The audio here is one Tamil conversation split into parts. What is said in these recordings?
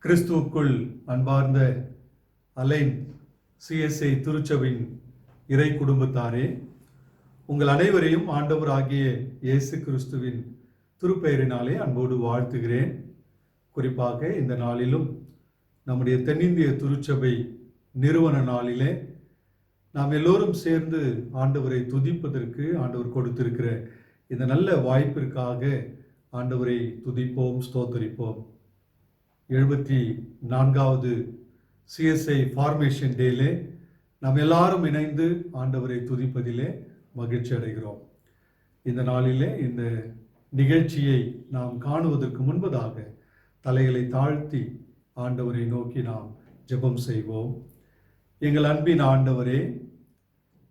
கிறிஸ்துவுக்குள் அன்பார்ந்த அலைன் சிஎஸ்ஐ திருச்சபையின் இறை குடும்பத்தாரே, உங்கள் அனைவரையும் ஆண்டவராகிய இயேசு கிறிஸ்துவின் திருப்பெயரினாலே அன்போடு வாழ்த்துகிறேன். குறிப்பாக இந்த நாளிலும் நம்முடைய தென்னிந்திய திருச்சபை நிறுவன நாளிலே நாம் எல்லோரும் சேர்ந்து ஆண்டவரை துதிப்பதற்கு ஆண்டவர் கொடுத்திருக்கிற இந்த நல்ல வாய்ப்பிற்காக ஆண்டவரை துதிப்போம், ஸ்தோத்தரிப்போம். 74வது சிஎஸ்ஐ ஃபார்மேஷன் டேலே நாம் எல்லாரும் இணைந்து ஆண்டவரை துதிப்பதிலே மகிழ்ச்சி அடைகிறோம். இந்த நாளிலே இந்த நிகழ்ச்சியை நாம் காணுவதற்கு முன்பதாக தலைகளை தாழ்த்தி ஆண்டவரை நோக்கி நாம் ஜெபம் செய்வோம். எங்கள் அன்பின் ஆண்டவரே,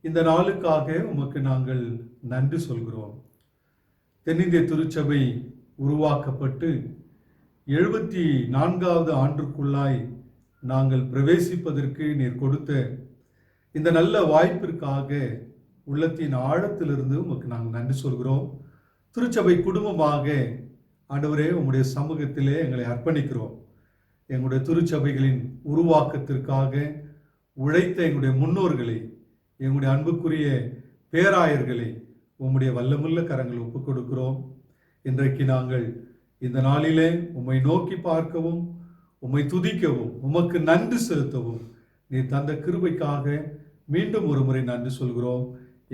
இந்த நாளுக்காக உமக்கு நாங்கள் நன்றி சொல்கிறோம். தென்னிந்திய திருச்சபை உருவாக்கப்பட்டு 74வது ஆண்டுக்குள்ளாய் நாங்கள் பிரவேசிப்பதற்கு நீர் கொடுத்த இந்த நல்ல வாய்ப்பிற்காக உள்ளத்தின் ஆழத்திலிருந்து உமக்கு நாங்கள் நன்றி சொல்கிறோம். திருச்சபை குடும்பமாக ஆண்டவரே உம்முடைய சமூகத்திலே எங்களை அர்ப்பணிக்கிறோம். எங்களுடைய திருச்சபைகளின் உருவாக்கத்திற்காக உழைத்த எங்களுடைய முன்னோர்களை, எங்களுடைய அன்புக்குரிய பேராயர்களை உம்முடைய வல்லமுள்ள கரங்கள் ஒப்புக் கொடுக்கிறோம். இன்றைக்கு நாங்கள் இந்த நாளிலே உம்மை நோக்கி பார்க்கவும், உம்மை துதிக்கவும், உமக்கு நன்றி செலுத்தவும் நீ தந்த கிருபைக்காக மீண்டும் ஒரு முறை நன்றி சொல்கிறோம்.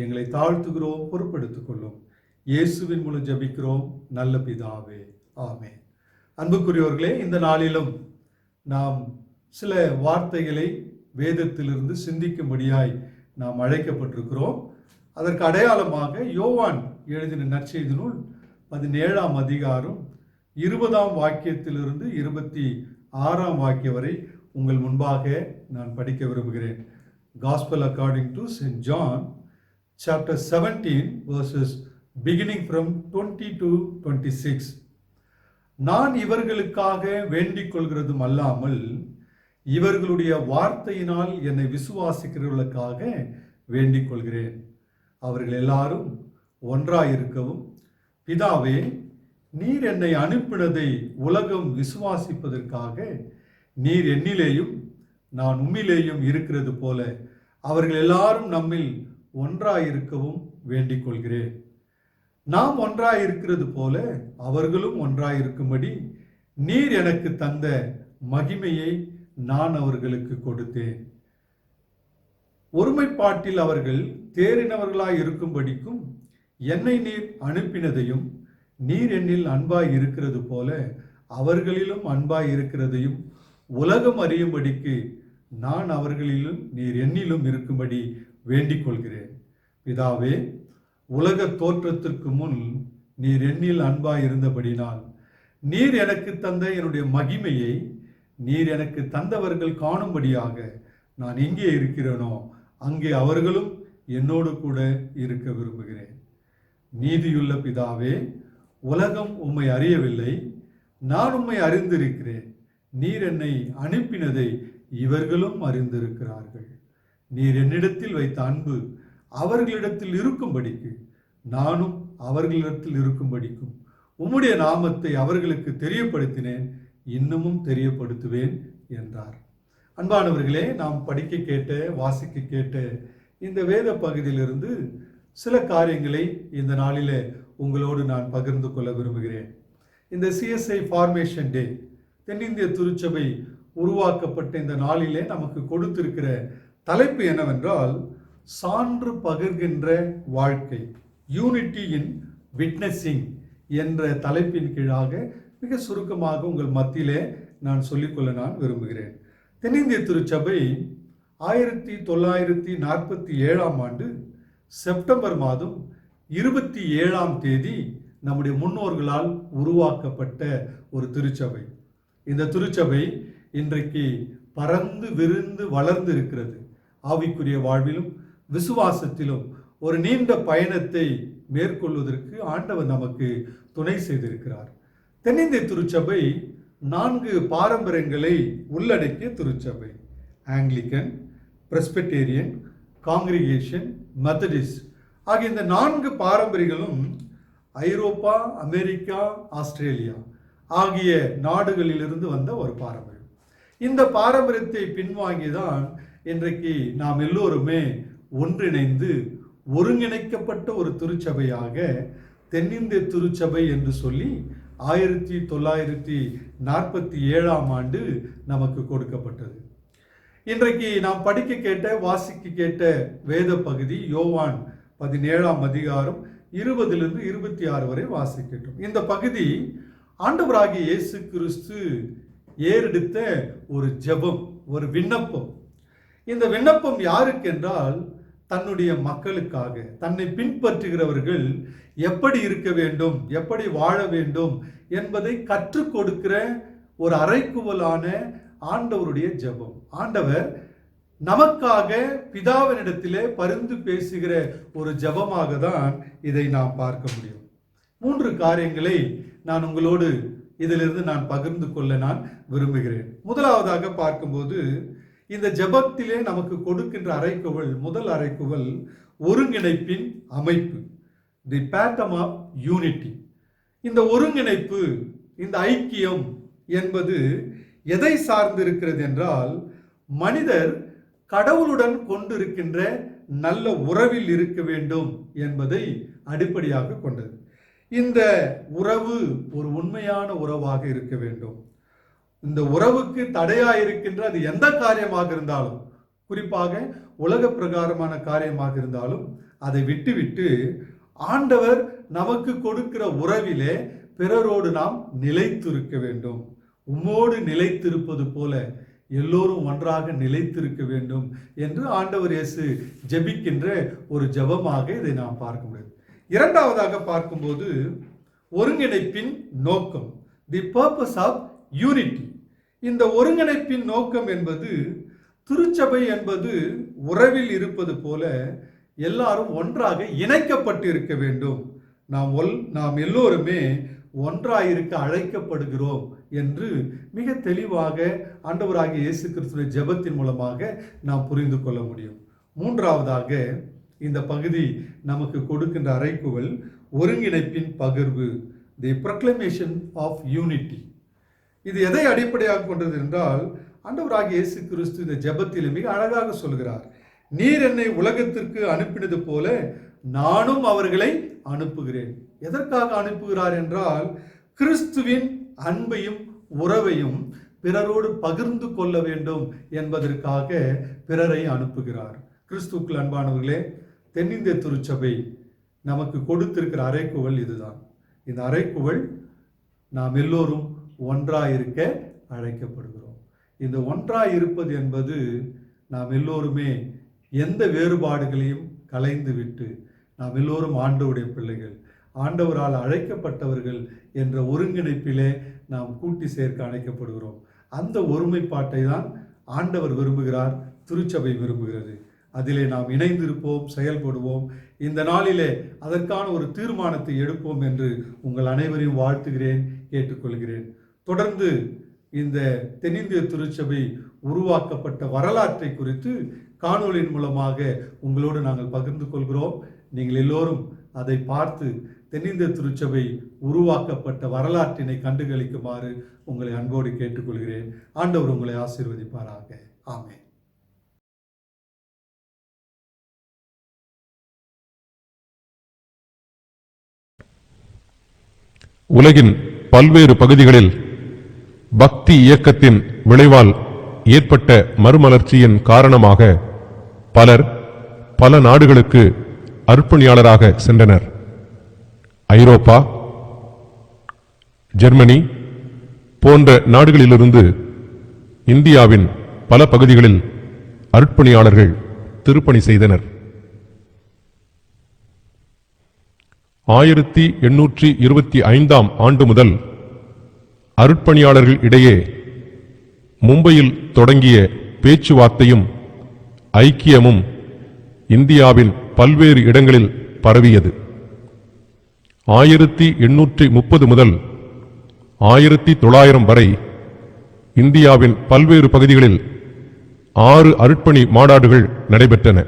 எங்களை தாழ்த்துகிறோம், பொறுப்படுத்திக் கொள்ளும். இயேசுவின் மூலம் ஜெபிக்கிறோம் நல்ல பிதாவே, ஆமென். அன்புக்குரியவர்களே, இந்த நாளிலும் நாம் சில வார்த்தைகளை வேதத்திலிருந்து சிந்திக்கும்படியாய் நாம் அழைக்கப்பட்டிருக்கிறோம். அதற்கு அடையாளமாக யோவான் எழுதின நற்செய்தி நூல் 17ஆம் அதிகாரம் 20ஆம் வாக்கியத்திலிருந்து 26ஆம் வாக்கியம் வரை உங்கள் முன்பாக நான் படிக்க விரும்புகிறேன். Gospel according to St. John, chapter 17, verses beginning from 20 to 26. நான் இவர்களுக்காக வேண்டிக் கொள்கிறதும் அல்லாமல் இவர்களுடைய வார்த்தையினால் என்னை விசுவாசிக்கிறவர்களுக்காக வேண்டிக் கொள்கிறேன். அவர்கள் எல்லாரும் ஒன்றாயிருக்கவும், பிதாவே, நீர் என்னை அனுப்பினதை உலகம் விசுவாசிப்பதற்காக நீர் என்னிலேயும் நான் உம்மிலேயும் இருக்கிறது போல அவர்கள் எல்லாரும் நம்மில் ஒன்றாயிருக்கவும் வேண்டிக் கொள்கிறேன். நாம் ஒன்றாயிருக்கிறது போல அவர்களும் ஒன்றாயிருக்கும்படி நீர் எனக்கு தந்த மகிமையை நான் அவர்களுக்கு கொடுத்தேன். ஒருமைப்பாட்டில் அவர்கள் தேறினவர்களாய் இருக்கும்படிக்கும் என்னை நீர் அனுப்பினதையும் நீர் என்னில் அன்பாய் இருக்கிறது போல அவர்களிலும் அன்பாய் இருக்கிறதையும் உலகம் அறியும்படிக்கு நான் அவர்களிலும் நீர் என்னிலும் இருக்கும்படி வேண்டிக் கொள்கிறேன். பிதாவே, உலக தோற்றத்திற்கு முன் நீர் என்னில் அன்பாய் இருந்தபடினால் நீர் எனக்கு தந்த என்னுடைய மகிமையை நீர் எனக்கு தந்தவர்கள் காணும்படியாக நான் எங்கே இருக்கிறேனோ அங்கே அவர்களும் என்னோடு கூட இருக்க விரும்புகிறேன். நீதியுள்ள பிதாவே, உலகம் உம்மை அறியவில்லை, நான் உம்மை அறிந்திருக்கிறேன். நீர் என்னை அனுப்பினதை இவர்களும் அறிந்திருக்கிறார்கள். நீர் என்னிடத்தில் வைத்த அன்பு அவர்களிடத்தில் இருக்கும்படிக்கு நானும் அவர்களிடத்தில் இருக்கும்படிக்கும் உம்முடைய நாமத்தை அவர்களுக்கு தெரியப்படுத்தினேன், இன்னமும் தெரியப்படுத்துவேன் என்றார். அன்பானவர்களே, நாம் படிக்க கேட்ட, வாசிக்க கேட்ட இந்த வேத பகுதியிலிருந்து சில காரியங்களை இந்த நாளிலே உங்களோடு நான் பகிர்ந்து கொள்ள விரும்புகிறேன். இந்த சிஎஸ்ஐ ஃபார்மேஷன் டே, தென்னிந்திய திருச்சபை உருவாக்கப்பட்ட இந்த நாளிலே நமக்கு கொடுத்திருக்கிற தலைப்பு என்னவென்றால், சான்று பகிர்கின்ற வாழ்க்கை, யூனிட்டி இன் விட்னஸிங் என்ற தலைப்பின் கீழாக மிக சுருக்கமாக உங்கள் மத்தியிலே நான் சொல்லிக்கொள்ள நான் விரும்புகிறேன். தென்னிந்திய திருச்சபை 1947ஆம் ஆண்டு செப்டம்பர் மாதம் 27ஆம் தேதி நம்முடைய முன்னோர்களால் உருவாக்கப்பட்ட ஒரு திருச்சபை. இந்த திருச்சபை இன்றைக்கு பறந்து விரிந்து வளர்ந்து இருக்கிறது. ஆவிக்குரிய வாழ்விலும் விசுவாசத்திலும் ஒரு நீண்ட பயணத்தை மேற்கொள்வதற்கு ஆண்டவர் நமக்கு துணை செய்திருக்கிறார். தென்னிந்திய திருச்சபை 4 பாரம்பரியங்களை உள்ளடக்கிய திருச்சபை. ஆங்கிலிக்கன், பிரெஸ்பிட்டேரியன், காங்கிரிகேஷன், மெத்தடிஸ்ட் ஆகிய இந்த 4 பாரம்பரியங்களும் ஐரோப்பா, அமெரிக்கா, ஆஸ்திரேலியா ஆகிய நாடுகளிலிருந்து வந்த ஒரு பாரம்பரியம். இந்த பாரம்பரியத்தை பின்வாங்கிதான் இன்றைக்கு நாம் எல்லோருமே ஒன்றிணைந்து ஒருங்கிணைக்கப்பட்ட ஒரு திருச்சபையாக தென்னிந்திய திருச்சபை என்று சொல்லி 1947ஆம் ஆண்டு நமக்கு கொடுக்கப்பட்டது. இன்றைக்கு நாம் படிக்க கேட்ட வாசிக்க கேட்ட வேத பகுதி யோவான் 17ஆம் அதிகாரம் 20லிருந்து 26 வரை வாசிக்கட்டும். இந்த பகுதி ஆண்டவராகிய இயேசு கிறிஸ்து ஏறெடுத்த ஒரு ஜெபம், ஒரு விண்ணப்பம். இந்த விண்ணப்பம் யாருக்கென்றால் தன்னுடைய மக்களுக்காக, தன்னை பின்பற்றுகிறவர்கள் எப்படி இருக்க வேண்டும், எப்படி வாழ வேண்டும் என்பதை கற்றுக் கொடுக்கிற ஒரு அறைகூவலான ஆண்டவருடைய ஜெபம். ஆண்டவர் நமக்காக பிதாவினிடத்திலே பரிந்து பேசுகிற ஒரு ஜெபமாக தான் இதை நாம் பார்க்க முடியும். 3 காரியங்களை நான் உங்களோடு இதிலிருந்து நான் பகிர்ந்து கொள்ள நான் விரும்புகிறேன். முதலாவதாக பார்க்கும்போது இந்த ஜெபத்திலே நமக்கு கொடுக்கின்ற அறைகூவல், முதல் அறைகூவல் ஒருங்கிணைப்பின் அமைப்பு, தி பேட்டம் ஆஃப் யூனிட்டி. இந்த ஒருங்கிணைப்பு, இந்த ஐக்கியம் என்பது எதை சார்ந்து இருக்கிறது என்றால் மனிதர் கடவுளுடன் கொண்டிருக்கின்ற நல்ல உறவில் இருக்க வேண்டும் என்பதை அடிப்படையாக கொண்டது. இந்த உறவு ஒரு உண்மையான உறவாக இருக்க வேண்டும். இந்த உறவுக்கு தடையாயிருக்கின்ற அது எந்த காரியமாக இருந்தாலும், குறிப்பாக உலக பிரகாரமான காரியமாக இருந்தாலும் அதை விட்டுவிட்டு ஆண்டவர் நமக்கு கொடுக்கிற உறவிலே பிறரோடு நாம் நிலைத்திருக்க வேண்டும். உம்மோடு நிலைத்திருப்பது போல எல்லோரும் ஒன்றாக நிலைத்திருக்க வேண்டும் என்று ஆண்டவர் இயேசு ஜெபிக்கின்ற ஒரு ஜெபமாக இதை நாம் பார்க்க முடியும். இரண்டாவதாக பார்க்கும்போது ஒருங்கிணைப்பின் நோக்கம், தி பர்பஸ் ஆஃப் யூனிட்டி. இந்த ஒருங்கிணைப்பின் நோக்கம் என்பது திருச்சபை என்பது உறவில் இருப்பது போல எல்லாரும் ஒன்றாக இணைக்கப்பட்டு இருக்க வேண்டும். நாம் எல்லோருமே ஒன்றாயிருக்க அழைக்கப்படுகிறோம் என்று மிக தெளிவாக ஆண்டவராகிய இயேசு கிறிஸ்துவின் ஜெபத்தின் மூலமாக நாம் புரிந்து கொள்ள முடியும். மூன்றாவதாக இந்த பகுதி நமக்கு கொடுக்கின்ற அறைகூவல் ஒருங்கிணைப்பின் பகிர்வு, தி ப்ரொக்ளமேஷன் ஆஃப் யூனிட்டி. இது எதை அடிப்படையாக கொண்டது என்றால் ஆண்டவராகிய இயேசு கிறிஸ்து இந்த ஜெபத்தில் மிக அழகாக சொல்கிறார், நீர் என்னை உலகத்திற்கு அனுப்பினது போல நானும் அவர்களை அனுப்புகிறேன். எதற்காக அனுப்புகிறார் என்றால் கிறிஸ்துவின் அன்பையும் உறவையும் பிறரோடு பகிர்ந்து கொள்ள வேண்டும் என்பதற்காக பிறரை அனுப்புகிறார். கிறிஸ்துவுக்குள் அன்பானவர்களே, தென்னிந்திய திருச்சபை நமக்கு கொடுத்திருக்கிற அறைகூவல் இதுதான். இந்த அறைகூவல் நாம் எல்லோரும் ஒன்றாயிருக்க அழைக்கப்படுகிறோம். இந்த ஒன்றாயிருப்பது என்பது நாம் எல்லோருமே எந்த வேறுபாடுகளையும் கலைந்து விட்டு நாம் எல்லோரும் ஆண்டவருடைய பிள்ளைகள், ஆண்டவரால் அழைக்கப்பட்டவர்கள் என்ற ஒருங்கிணைப்பிலே நாம் கூட்டி சேர்க்க அழைக்கப்படுகிறோம். அந்த ஒருமைப்பாட்டை தான் ஆண்டவர் விரும்புகிறார், திருச்சபை விரும்புகிறது. அதிலே நாம் இணைந்திருப்போம், செயல்படுவோம். இந்த நாளிலே அதற்கான ஒரு தீர்மானத்தை எடுப்போம் என்று உங்கள் அனைவரையும் வாழ்த்துகிறேன், கேட்டுக்கொள்கிறேன். தொடர்ந்து இந்த தென்னிந்திய திருச்சபை உருவாக்கப்பட்ட வரலாற்றை குறித்து காணொலியின் மூலமாக உங்களோடு நாங்கள் பகிர்ந்து கொள்கிறோம். நீங்கள் எல்லோரும் அதை பார்த்து தென்னிந்திய திருச்சபை உருவாக்கப்பட்ட வரலாற்றினை கண்டுகளிக்குமாறு உங்களை அன்போடு கேட்டுக்கொள்கிறேன். ஆண்டவர் உங்களை ஆசீர்வதிப்பாராக. ஆமென். உலகின் பல்வேறு பகுதிகளில் பக்தி இயக்கத்தின் விளைவால் ஏற்பட்ட மறுமலர்ச்சியின் காரணமாக பலர் பல நாடுகளுக்கு அர்ப்பணியாளராக சென்றனர். ஐரோப்பா, ஜெர்மனி போன்ற நாடுகளிலிருந்து இந்தியாவின் பல பகுதிகளில் அர்ப்பணியாளர்கள் திருப்பணி செய்தனர். 1825ஆம் ஆண்டு முதல் அருட்பணியாளர்கள் இடையே மும்பையில் தொடங்கிய பேச்சுவார்த்தையும் ஐக்கியமும் இந்தியாவின் பல்வேறு இடங்களில் பரவியது. 1830 முதல் 1900 வரை இந்தியாவின் பல்வேறு பகுதிகளில் 6 அருட்பணி மாநாடுகள் நடைபெற்றன.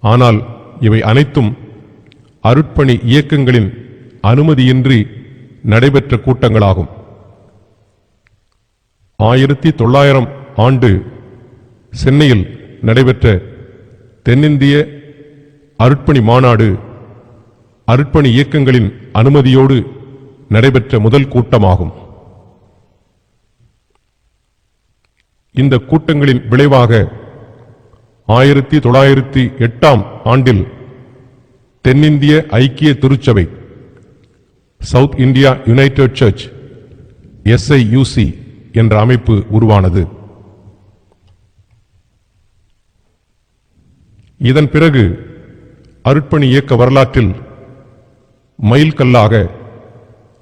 ஆனால் இவை அனைத்தும் அருட்பணி இயக்கங்களின் அனுமதியின்றி நடைபெற்ற கூட்டங்களாகும். 1900 ஆண்டு சென்னையில் நடைபெற்ற தென்னிந்திய அருட்பணி மாநாடு அருட்பணி இயக்கங்களின் அனுமதியோடு நடைபெற்ற முதல் கூட்டமாகும். இந்த கூட்டங்களின் விளைவாக 1908 ஆண்டில் தென்னிந்திய ஐக்கிய திருச்சபை south India united church SIUC என்ற அமைப்பு உருவானது. இதன் பிறகு அருட்பணி இயக்க வரலாற்றில் மைல்கல்லாக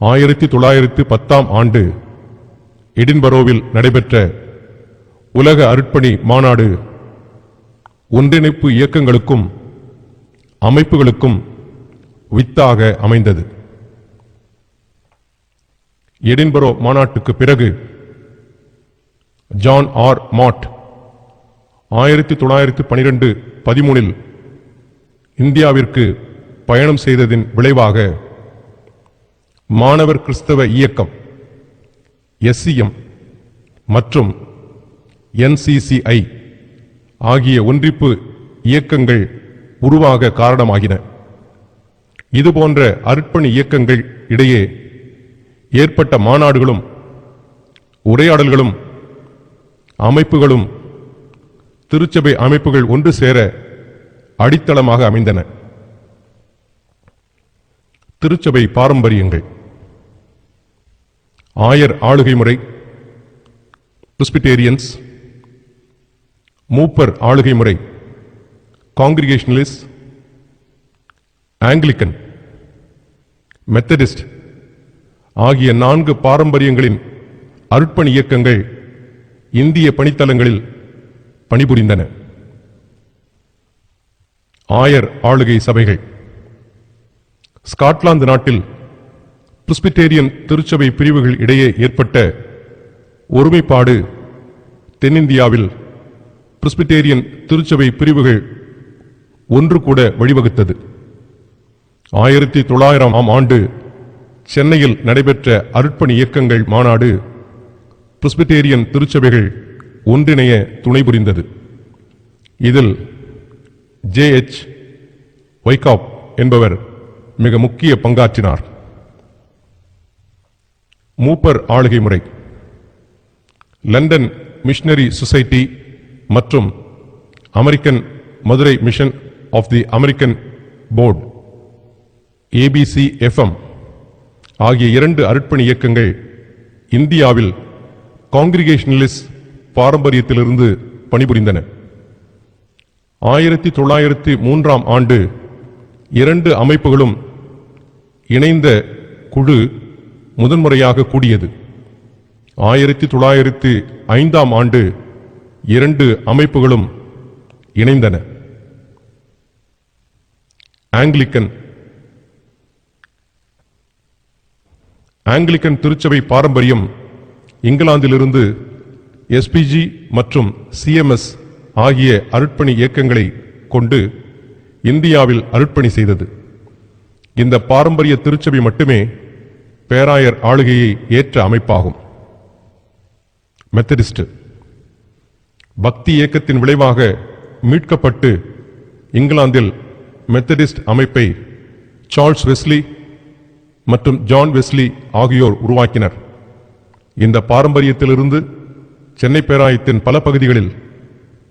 1910 ஆண்டு எடின்பரோவில் நடைபெற்ற உலக அருட்பணி மாநாடு ஒன்றிணைப்பு இயக்கங்களுக்கும் அமைப்புகளுக்கும் வித்தாக அமைந்தது. எடின்பரோ மாநாட்டுக்கு பிறகு ஜான் ஆர் மாட் 1912-13 இந்தியாவிற்கு பயணம் செய்ததின் விளைவாக மாணவர் கிறிஸ்தவ இயக்கம் SCM மற்றும் NCCI ஆகிய ஒன்றிப்பு இயக்கங்கள் உருவாக காரணமாகின. இதுபோன்ற அருட்பணி இயக்கங்கள் இடையே ஏற்பட்ட மாநாடுகளும் உரையாடல்களும் அமைப்புகளும் திருச்சபை அமைப்புகள் ஒன்று சேர அடித்தளமாக அமைந்தன. திருச்சபை பாரம்பரியங்கள் ஆயர் ஆளுகை முறை, பிரெஸ்பிட்டேரியன்ஸ், மூப்பர் ஆளுகை முறை, காங்கிரிகேஷனலிஸ்ட், ஆங்கிலிக்கன், மெத்தடிஸ்ட் ஆகிய 4 பாரம்பரியங்களின் அருட்பணி இயக்கங்கள் இந்திய பணித்தலங்களில் பணிபுரிந்தன. ஆயர் ஆளுகை சபைகள் ஸ்காட்லாந்து நாட்டில் பிரெஸ்பிட்டேரியன் திருச்சபை பிரிவுகள் இடையே ஏற்பட்ட ஒருமைப்பாடு தென்னிந்தியாவில் பிரெஸ்பிட்டேரியன் திருச்சபை பிரிவுகள் ஒன்று கூட வழிவகுத்தது. 1900 ஆண்டு சென்னையில் நடைபெற்ற அருட்பணி இயக்கங்கள் மாநாடு பிரெஸ்பிட்டேரியன் திருச்சபைகள் ஒன்றிணைய துணை புரிந்தது. இதில் JH வைகாப் என்பவர் மிக முக்கிய பங்காற்றினார். மூப்பர் ஆளுகை முறை லண்டன் மிஷனரி சொசைட்டி மற்றும் American Madurai mission of the American board ABCFM ஆகிய 2 அருட்பணி இயக்கங்கள் இந்தியாவில் காங்கிரிகேஷனலிஸ்ட் பாரம்பரியத்திலிருந்து பணிபுரிந்தன. 1903 ஆண்டு 2 அமைப்புகளும் இணைந்த குழு முதன்முறையாக கூடியது. 1905 ஆண்டு 2 அமைப்புகளும் இணைந்தன. ஆங்கிலிக்கன் திருச்சபை பாரம்பரியம் இங்கிலாந்திலிருந்து SPG மற்றும் CMS ஆகிய அருட்பணி இயக்கங்களை கொண்டு இந்தியாவில் அருட்பணி செய்தது. இந்த பாரம்பரிய திருச்சபை மட்டுமே பேராயர் ஆளுகையை ஏற்ற அமைப்பாகும். மெத்தடிஸ்ட் பக்தி இயக்கத்தின் விளைவாக மீட்கப்பட்டு இங்கிலாந்தில் மெத்தடிஸ்ட் அமைப்பை சார்ல்ஸ் வெஸ்லி மற்றும் ஜான் வெஸ்லி ஆகியோர் உருவாக்கினர். இந்த பாரம்பரியத்திலிருந்து சென்னை பேராயத்தின் பல பகுதிகளில்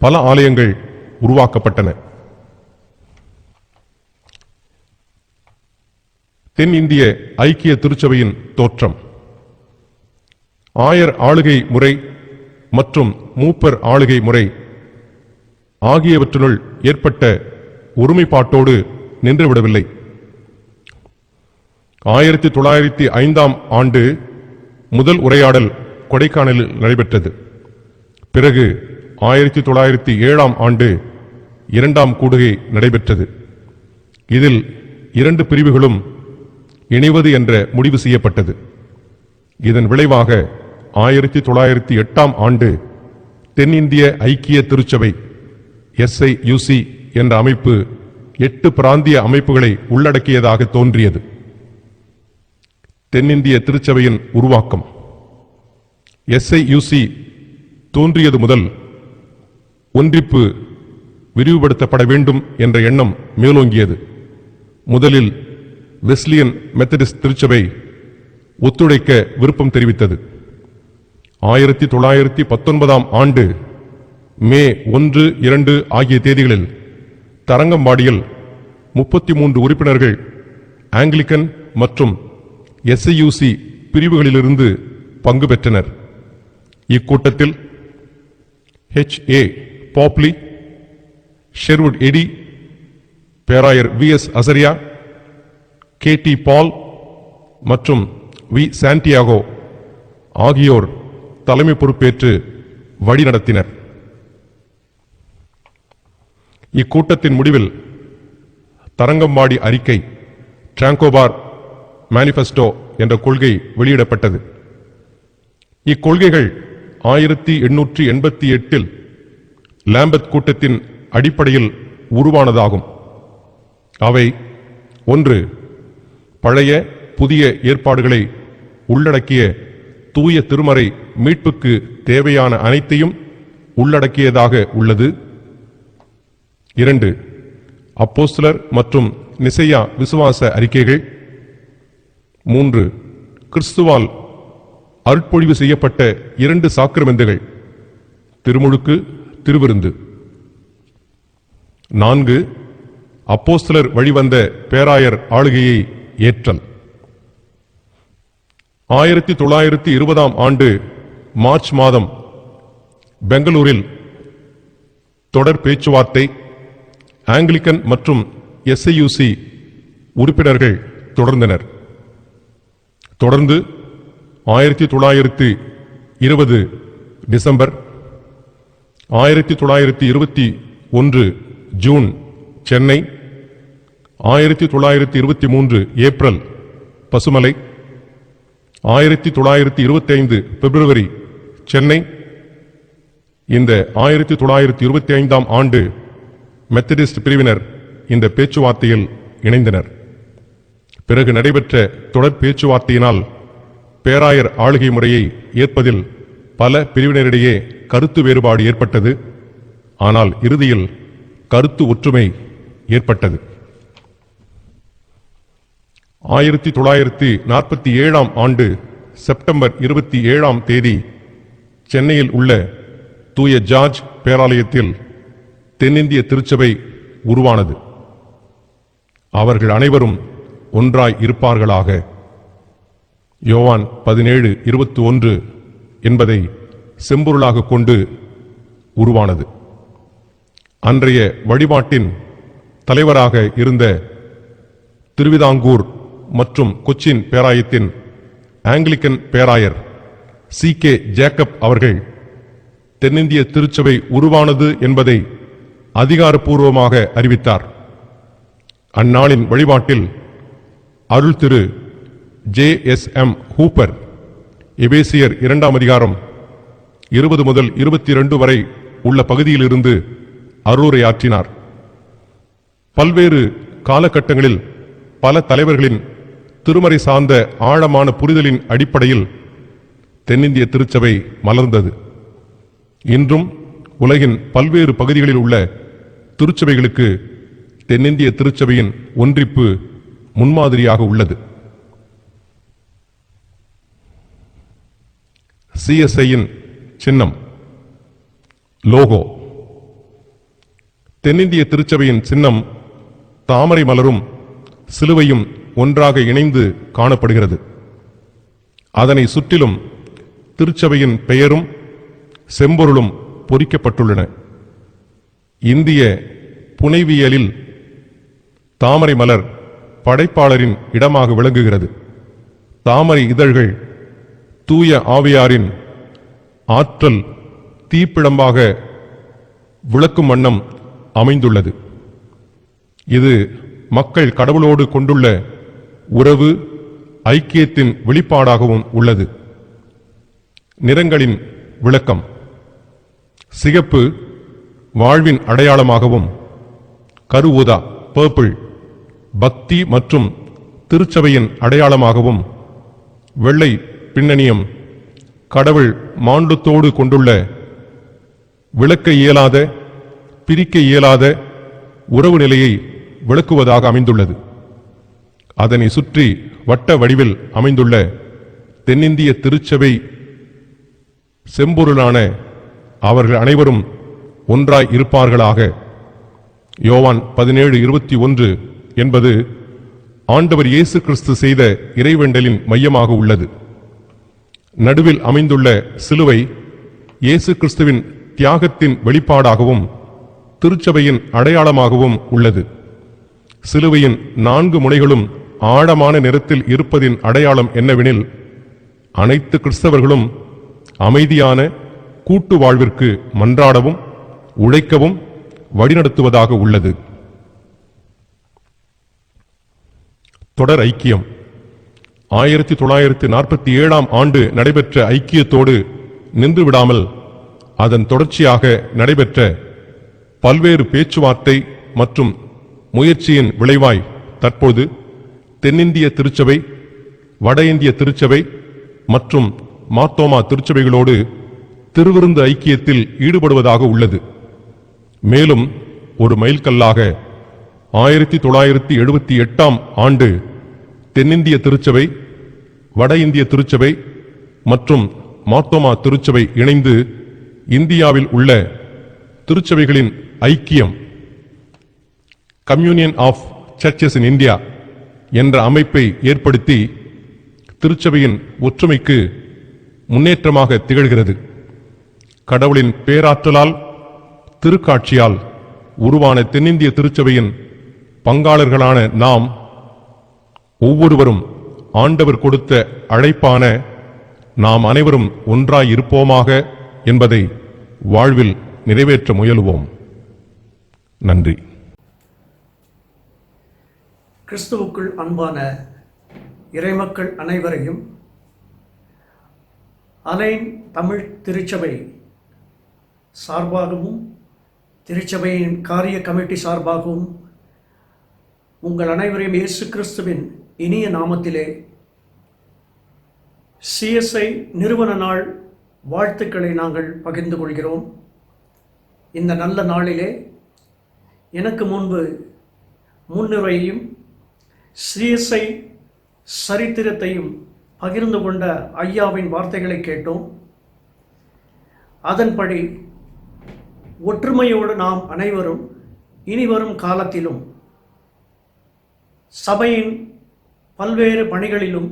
பல ஆலயங்கள் உருவாக்கப்பட்டன. தென்னிந்திய ஐக்கிய திருச்சபையின் தோற்றம் ஆயர் ஆளுகை முறை மற்றும் மூப்பர் ஆளுகை முறை ஆகியவற்றினுள் ஏற்பட்ட ஒருமைப்பாட்டோடு நின்றுவிடவில்லை. 1905 ஆண்டு முதல் உரையாடல் கொடைக்கானலில் நடைபெற்றது. பிறகு 1907 ஆண்டு 2ஆம் கூடுகை நடைபெற்றது. இதில் 2 பிரிவுகளும் இணைவது என்ற முடிவு செய்யப்பட்டது. இதன் விளைவாக 1908 ஆண்டு தென்னிந்திய ஐக்கிய திருச்சபை SIUC என்ற அமைப்பு 8 பிராந்திய அமைப்புகளை உள்ளடக்கியதாக தோன்றியது. தென்னிந்திய திருச்சபையின் உருவாக்கம் SIUC தோன்றியது முதல் ஒன்றிப்பு விரிவுபடுத்தப்பட வேண்டும் என்ற எண்ணம் மேலோங்கியது. முதலில் வெஸ்லியன் மெத்தடிஸ்ட் திருச்சபை ஒத்துழைக்க விருப்பம் தெரிவித்தது. 1919 ஆண்டு மே 1, 2 ஆகிய தேதிகளில் தரங்கம்பாடியில் 33 உறுப்பினர்கள் ஆங்கிலிக்கன் மற்றும் SIUC பிரிவுகளிலிருந்து பங்கு பெற்றனர். இக்கூட்டத்தில் H.A. பாப்லி, ஷெர்வுட் எடி, பேராயர் V.S. அசரியா, K.T. பால் மற்றும் V. சாண்டியாகோ ஆகியோர் தலைமை பொறுப்பேற்று வழிநடத்தினர். இக்கூட்டத்தின் முடிவில் தரங்கம்பாடி அறிக்கை, டிராங்கோபார் மேனிஃபெஸ்டோ என்ற கொள்கை வெளியிடப்பட்டது. இக்கொள்கைகள் 1888 லாம்பத் கூட்டத்தின் அடிப்படையில் உருவானதாகும். அவை 1. பழைய புதிய ஏற்பாடுகளை உள்ளடக்கிய தூய திருமறை மீட்புக்கு தேவையான அனைத்தையும் உள்ளடக்கியதாக உள்ளது. 2. அப்போஸ்தலர் மற்றும் நிசையா விசுவாச அறிக்கைகள். 3. கிறிஸ்துவால் அருட்பொழிவு செய்யப்பட்ட 2 சாக்கிரமெந்துகள், திருமுழுக்கு, திருவிருந்து. 4. அப்போஸ்தலர் வழிவந்த பேராயர் ஆளுகையை ஏற்றல். 1920 ஆண்டு மார்ச் மாதம் பெங்களூரில் தொடர் பேச்சுவார்த்தை ஆங்கிலிக்கன் மற்றும் SIUC உறுப்பினர்கள் தொடர்ந்தனர். தொடர்ந்து 1920 December, 1921 June Chennai, 1923 April Pasumalai, 1925 பிப்ரவரி சென்னை. இந்த 1925 ஆண்டு மெத்தடிஸ்ட் பிரிவினர் இந்த பேச்சுவார்த்தையில் இணைந்தனர். பிறகு நடைபெற்ற தொடர் பேச்சுவார்த்தையினால் பேராயர் ஆளுகை முறையை ஏற்பதில் பல பிரிவினரிடையே கருத்து வேறுபாடு ஏற்பட்டது. ஆனால் இறுதியில் கருத்து ஒற்றுமை ஏற்பட்டது. 1947 ஆண்டு செப்டம்பர் 27 தேதி சென்னையில் உள்ள தூய ஜார்ஜ் பேராலயத்தில் தென்னிந்திய திருச்சபை உருவானது. அவர்கள் அனைவரும் ஒன்றாய் இருப்பார்களாக. யோவான் 17:21 என்பதை செம்பொருளாக கொண்டு உருவானது. அன்றைய வழிபாட்டின் தலைவராக இருந்த திருவிதாங்கூர் மற்றும் கொச்சின் பேராயத்தின் ஆங்கிலிக்கன் பேராயர் C.K. ஜேக்கப் அவர்கள் தென்னிந்திய திருச்சபை உருவானது என்பதை அதிகாரப்பூர்வமாக அறிவித்தார். அந்நாளின் வழிபாட்டில் அருள் திரு J.S.M. ஹூப்பர் எபேசியர் 2 அதிகாரம் 20 முதல் 22 வரை உள்ள பகுதியிலிருந்து அருளுரையாற்றினார். பல்வேறு காலகட்டங்களில் பல தலைவர்களின் திருமறை சார்ந்த ஆழமான புரிதலின் அடிப்படையில் தென்னிந்திய திருச்சபை மலர்ந்தது. இன்றும் உலகின் பல்வேறு பகுதிகளில் உள்ள திருச்சபைகளுக்கு தென்னிந்திய திருச்சபையின் ஒன்றிப்பு முன்மாதிரியாக உள்ளது. CSIயின் சின்னம், லோகோ. தென்னிந்திய திருச்சபையின் சின்னம் தாமரை மலரும் சிலுவையும் ஒன்றாக இணைந்து காணப்படுகிறது. அதனை சுற்றிலும் திருச்சபையின் பெயரும் செம்பொருளும் பொறிக்கப்பட்டுள்ளன. இந்திய புனைவியலில் தாமரை மலர் படைப்பாளரின் இடமாக விளங்குகிறது. தாமரை இதழ்கள் தூய ஆவியாரின் ஆற்றல் தீப்பிழம்பாக விளக்கும் வண்ணம் அமைந்துள்ளது. இது மக்கள் கடவுளோடு கொண்டுள்ள உறவு ஐக்கியத்தின் வெளிப்பாடாகவும் உள்ளது. நிறங்களின் விளக்கம்: சிகப்பு வாழ்வின் அடையாளமாகவும், கருஊதா பர்பிள் பக்தி மற்றும் திருச்சபையின் அடையாளமாகவும், வெள்ளை பின்னணியம் கடவுள் மானுடத்தோடு கொண்டுள்ள விளக்க இயலாத, பிரிக்க இயலாத உறவு நிலையை விளக்குவதாக அமைந்துள்ளது. அதனை சுற்றி வட்ட வடிவில் அமைந்துள்ள தென்னிந்திய திருச்சபை செம்பொருளான அவர்கள் அனைவரும் ஒன்றாய் இருப்பார்களாக. யோவான் 17:21 என்பது ஆண்டவர் இயேசு கிறிஸ்து செய்த இறைவேண்டலின் மையமாக உள்ளது. நடுவில் அமைந்துள்ள சிலுவை இயேசு கிறிஸ்துவின் தியாகத்தின் வெளிப்பாடாகவும் திருச்சபையின் அடையாளமாகவும் உள்ளது. சிலுவையின் 4 முனைகளும் ஆழமான நிறத்தில் இருப்பதின் அடையாளம் என்னவெனில், அனைத்து கிறிஸ்தவர்களும் அமைதியான கூட்டு வாழ்விற்கு மன்றாடவும் உழைக்கவும் வழிநடத்துவதாக உள்ளது. தொடர் ஐக்கியம் 1947ஆம் ஆண்டு நடைபெற்ற ஐக்கியத்தோடு நின்றுவிடாமல் அதன் தொடர்ச்சியாக நடைபெற்ற பல்வேறு பேச்சுவார்த்தை மற்றும் முயற்சியின் விளைவாய் தற்போது தென்னிந்திய திருச்சபை, வட இந்திய திருச்சபை மற்றும் மார்த்தோமா திருச்சபைகளோடு திருவிருந்து ஐக்கியத்தில் ஈடுபடுவதாக உள்ளது. மேலும் ஒரு மைல்கல்லாக 1978ஆம் ஆண்டு தென்னிந்திய திருச்சபை, வட இந்திய திருச்சபை மற்றும் மார்த்தோமா திருச்சபை இணைந்து இந்தியாவில் உள்ள திருச்சபைகளின் ஐக்கியம், communion of churches in India என்ற அமைப்பை ஏற்படுத்தி திருச்சபையின் ஒற்றுமைக்கு முன்னேற்றமாக திகழ்கிறது. கடவுளின் பேராற்றலால், திருக்காட்சியால் உருவான தென்னிந்திய திருச்சபையின் பங்காளர்களான நாம் ஒவ்வொருவரும் ஆண்டவர் கொடுத்த அழைப்பான நாம் அனைவரும் ஒன்றாய் இருப்போமாக என்பதை வாழ்வில் நிறைவேற்ற முயலுவோம். நன்றி. கிறிஸ்துவுக்குள் அன்பான இறைமக்கள் அனைவரையும் அலைன் தமிழ் திருச்சபை சார்பாகவும் திருச்சபையின் காரிய கமிட்டி சார்பாகவும் உங்கள் அனைவரையும் இயேசு கிறிஸ்துவின் இனிய நாமத்திலே CSI நிறுவன நாள் வாழ்த்துக்களை நாங்கள் பகிர்ந்து கொள்கிறோம். இந்த நல்ல நாளிலே எனக்கு முன்பு முன்னுரையையும் CSI சரித்திரத்தையும் பகிர்ந்து கொண்ட ஐயாவின் வார்த்தைகளை கேட்டோம். அதன்படி ஒற்றுமையோடு நாம் அனைவரும் இனிவரும் காலத்திலும் சபையின் பல்வேறு பணிகளிலும்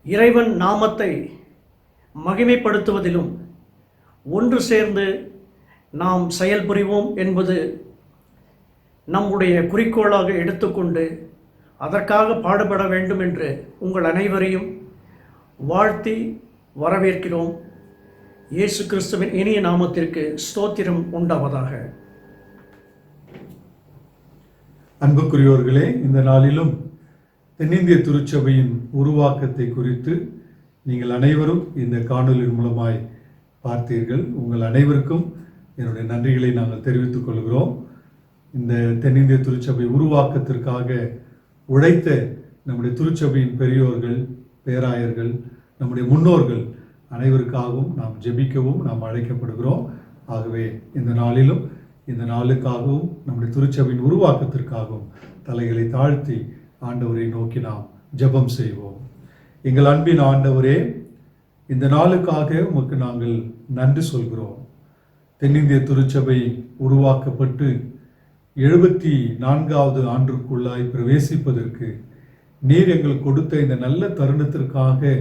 இறைவன் நாமத்தை மகிமைப்படுத்துவதிலும் ஒன்று சேர்ந்து நாம் செயல்புரிவோம் என்பது நம்முடைய குறிக்கோளாக எடுத்துக்கொண்டு அதற்காக பாடுபட வேண்டும் என்று உங்கள் அனைவரையும் வாழ்த்தி வரவேற்கிறோம். இயேசு கிறிஸ்துவின் இனிய நாமத்திற்கு ஸ்தோத்திரம் உண்டாவதாக. அன்புக்குரியோர்களே, இந்த நாளிலும் தென்னிந்திய திருச்சபையின் உருவாக்கத்தை குறித்து நீங்கள் அனைவரும் இந்த காணொலியின் மூலமாய் பார்த்தீர்கள். உங்கள் அனைவருக்கும் என்னுடைய நன்றிகளை நாங்கள் தெரிவித்துக் கொள்கிறோம். இந்த தென்னிந்திய திருச்சபை உருவாக்கத்திற்காக உழைத்த நம்முடைய திருச்சபையின் பெரியோர்கள், பேராயர்கள், நம்முடைய முன்னோர்கள் அனைவருக்காகவும் நாம் ஜெபிக்கவும் நாம் அழைக்கப்படுகிறோம். ஆகவே இந்த நாளிலும் இந்த நாளுக்காகவும் நம்முடைய திருச்சபையின் உருவாக்கத்திற்காகவும் தலைகளை தாழ்த்தி ஆண்டவரை நோக்கி நாம் ஜெபம் செய்வோம். எங்கள் அன்பின் ஆண்டவரே, இந்த நாளுக்காக உமக்கு நாங்கள் நன்றி சொல்கிறோம். தென்னிந்திய திருச்சபை உருவாக்கப்பட்டு 74வது ஆண்டிற்குள்ளாய் பிரவேசிப்பதற்கு நீர் எங்களுக்கு கொடுத்த இந்த நல்ல தருணத்திற்காக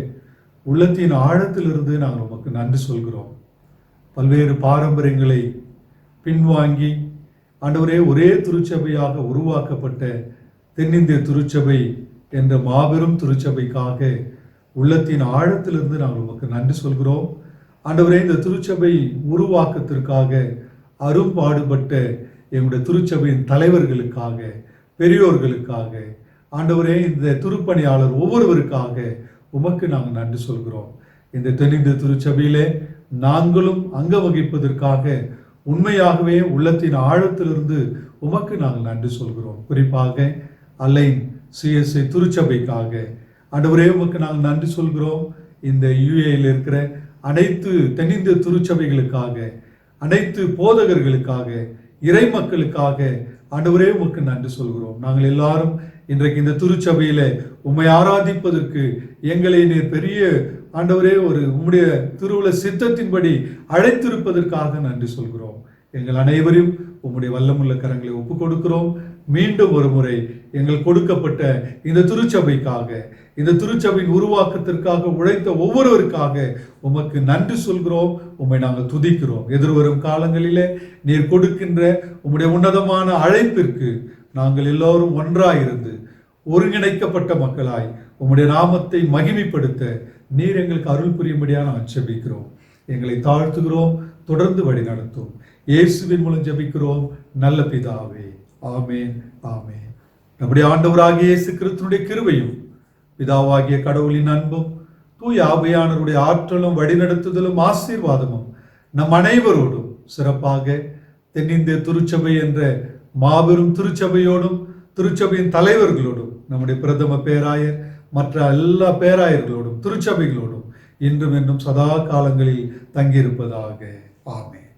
உள்ளத்தின் ஆழத்திலிருந்து நாங்கள் உமக்கு நன்றி சொல்கிறோம். பல்வேறு பாரம்பரியங்களை பின்வாங்கி ஆண்டவரே ஒரே திருச்சபையாக உருவாக்கப்பட்ட தென்னிந்திய திருச்சபை என்ற மாபெரும் திருச்சபைக்காக உள்ளத்தின் ஆழத்திலிருந்து நாங்கள் உமக்கு நன்றி சொல்கிறோம். ஆண்டவரே, இந்த திருச்சபை உருவாக்கத்திற்காக அரும்பாடுபட்ட எங்களுடைய திருச்சபையின் தலைவர்களுக்காக, பெரியோர்களுக்காக, ஆண்டவரே இந்த திருப்பணியாளர் ஒவ்வொருவருக்காக உமக்கு நாங்கள் நன்றி சொல்கிறோம். இந்த தென்னிந்திய திருச்சபையிலே நாங்களும் அங்க வகிப்பதற்காக உண்மையாகவே உள்ளத்தின் ஆழத்திலிருந்து உமக்கு நாங்கள் நன்றி சொல்கிறோம். குறிப்பாக அலைன் CSI திருச்சபைக்காக ஆண்டவரே உமக்கு நாங்கள் நன்றி சொல்கிறோம். இந்த யுஏயில் இருக்கிற அனைத்து தென்னிந்திய திருச்சபைகளுக்காக, அனைத்து போதகர்களுக்காக, இறை மக்களுக்காக ஆண்டவரே உமக்கு நன்றி சொல்கிறோம். நாங்கள் எல்லாரும் இன்றைக்கு இந்த திருச்சபையில உம்மை ஆராதிப்பதற்கு எங்களை நீர் பெரிய ஆண்டவரே உம்முடைய திருவுள சித்தத்தின்படி அழைத்திருப்பதற்காக நன்றி சொல்கிறோம். எங்கள் அனைவரையும் உம்முடைய வல்லமுள்ள கரங்களை ஒப்புக் கொடுக்கிறோம். மீண்டும் ஒரு முறை எங்கள் கொடுக்கப்பட்ட இந்த திருச்சபைக்காக, இந்த திருச்சபையின் உருவாக்கத்திற்காக உழைத்த ஒவ்வொருவருக்காக உமக்கு நன்றி சொல்கிறோம். உம்மை நாங்கள் துதிக்கிறோம். எதிர்வரும் காலங்களிலே நீர் கொடுக்கின்ற உம்முடைய உன்னதமான அழைப்பிற்கு நாங்கள் எல்லோரும் ஒன்றாயிருந்து ஒருங்கிணைக்கப்பட்ட மக்களாய் உம்முடைய நாமத்தை மகிமைப்படுத்த நீர் எங்களுக்கு அருள் புரியும்படியாக நாங்கள் ஜெபிக்கிறோம். எங்களை தாழ்த்துகிறோம். தொடர்ந்து வழி நடத்தும். இயேசுவின் மூலம் ஜெபிக்கிறோம் நல்ல பிதாவே. ஆமென், ஆமென். நம்முடைய ஆண்டவராகிய இயேசு கிறிஸ்துவினுடைய கிருபையும் பிதாவாகிய கடவுளின் அன்பும் தூய ஆவியானவருடைய ஆற்றலும் வழிநடத்துதலும் ஆசீர்வாதமும் நம் அனைவரோடும் சிறப்பாக தென்னிந்திய திருச்சபை என்ற மாபெரும் திருச்சபையோடும் திருச்சபையின் தலைவர்களோடும் நம்முடைய பிரதம பேராயர் மற்ற எல்லா பேராயர்களோடும் திருச்சபைகளோடும் இன்றும் என்றும் சதா காலங்களில் தங்கியிருப்பதாக. ஆமென்.